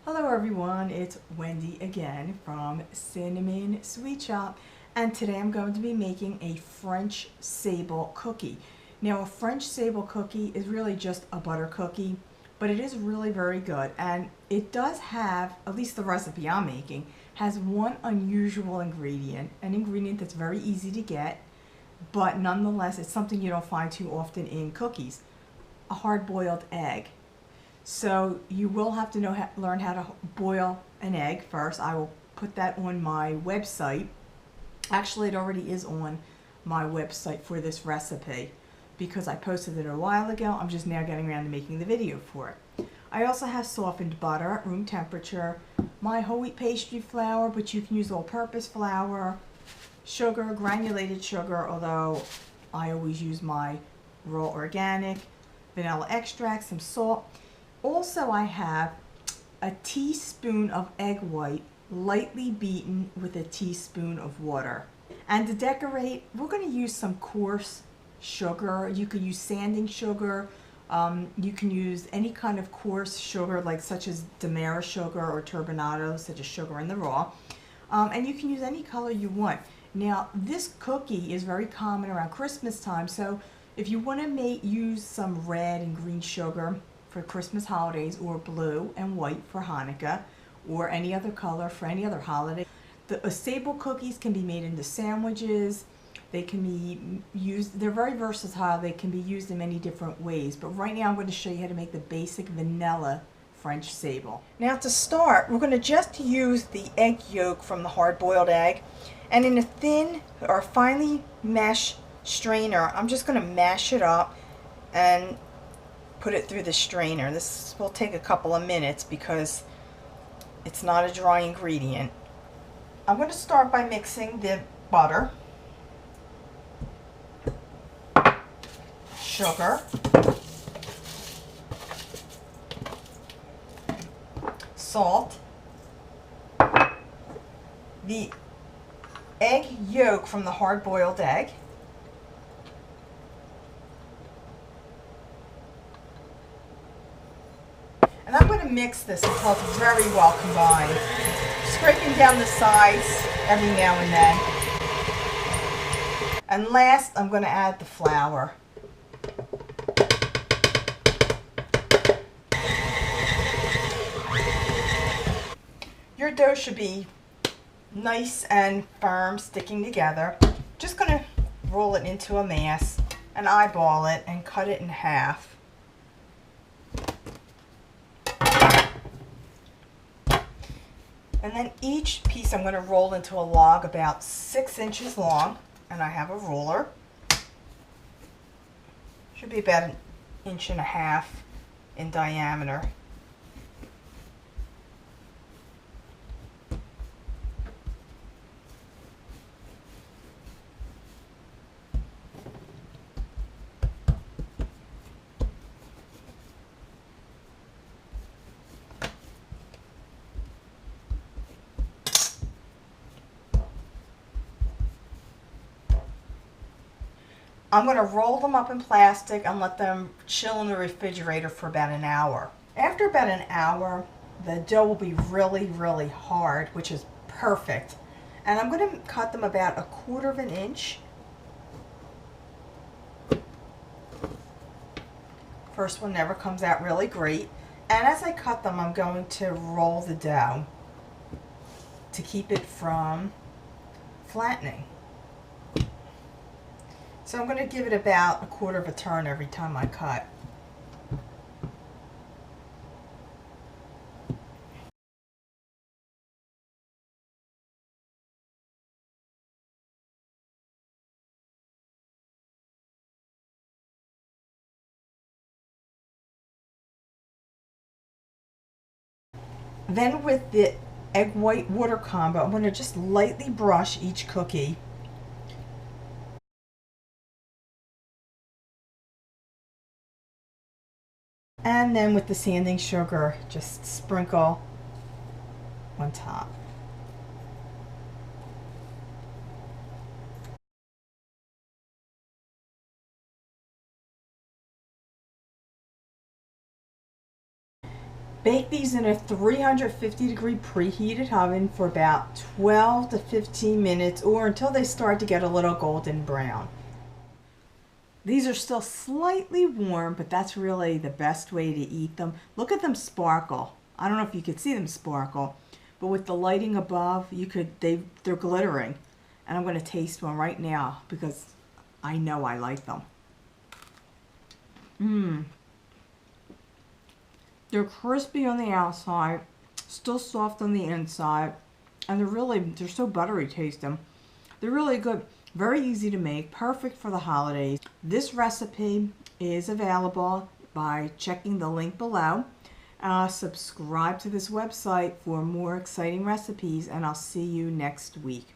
Hello everyone, it's Wendy again from Cinnamon Sweet Shop, and today I'm going to be making a French sable cookie. Now a French sable cookie is really just a butter cookie, but it is really very good, and it does have, at least the recipe I'm making, has one unusual ingredient, an ingredient that's very easy to get, but nonetheless it's something you don't find too often in cookies: a hard-boiled egg. So you will have to learn how to boil an egg first. I will put that on my website. Actually, it already is on my website for this recipe because I posted it a while ago. I'm just now getting around to making the video for it. I also have softened butter at room temperature, my whole wheat pastry flour, but you can use all-purpose flour, sugar, granulated sugar, although I always use my raw organic, vanilla extract, some salt. Also, I have a teaspoon of egg white, lightly beaten with a teaspoon of water. And to decorate, we're going to use some coarse sugar. You could use sanding sugar. You can use any kind of coarse sugar, like such as Demerara sugar or turbinado, such as sugar in the raw. And you can use any color you want. Now, this cookie is very common around Christmas time, so if you want to use some red and green sugar for Christmas holidays, or blue and white for Hanukkah, or any other color for any other holiday. The sable cookies can be made into sandwiches. They can be used, they're very versatile. They can be used in many different ways. But right now I'm going to show you how to make the basic vanilla French sable. Now to start, we're going to just use the egg yolk from the hard-boiled egg. And in a thin or finely meshed strainer, I'm just going to mash it up and put it through the strainer. This will take a couple of minutes because it's not a dry ingredient. I'm going to start by mixing the butter, sugar, salt, the egg yolk from the hard-boiled egg, and I'm going to mix this until it's very well combined, scraping down the sides every now and then. And last, I'm going to add the flour. Your dough should be nice and firm, sticking together. Just going to roll it into a mass and eyeball it and cut it in half. And then each piece I'm going to roll into a log about 6 inches long, and I have a ruler. Should be about 1.5 inches in diameter. I'm going to roll them up in plastic and let them chill in the refrigerator for about an hour. After about an hour, the dough will be really, really hard, which is perfect. And I'm going to cut them about 1/4 inch. First one never comes out really great. And as I cut them, I'm going to roll the dough to keep it from flattening. So I'm going to give it about 1/4 turn every time I cut. Then with the egg white water combo, I'm going to just lightly brush each cookie. And then with the sanding sugar, just sprinkle on top. Bake these in a 350-degree preheated oven for about 12 to 15 minutes or until they start to get a little golden brown. These are still slightly warm, but that's really the best way to eat them. Look at them sparkle. I don't know if you could see them sparkle, but with the lighting above, they're glittering. And I'm going to taste one right now because I know I like them. They're crispy on the outside, still soft on the inside, and they're so buttery tasting. They're really good, very easy to make, perfect for the holidays. This recipe is available by checking the link below. Subscribe to this website for more exciting recipes, and I'll see you next week.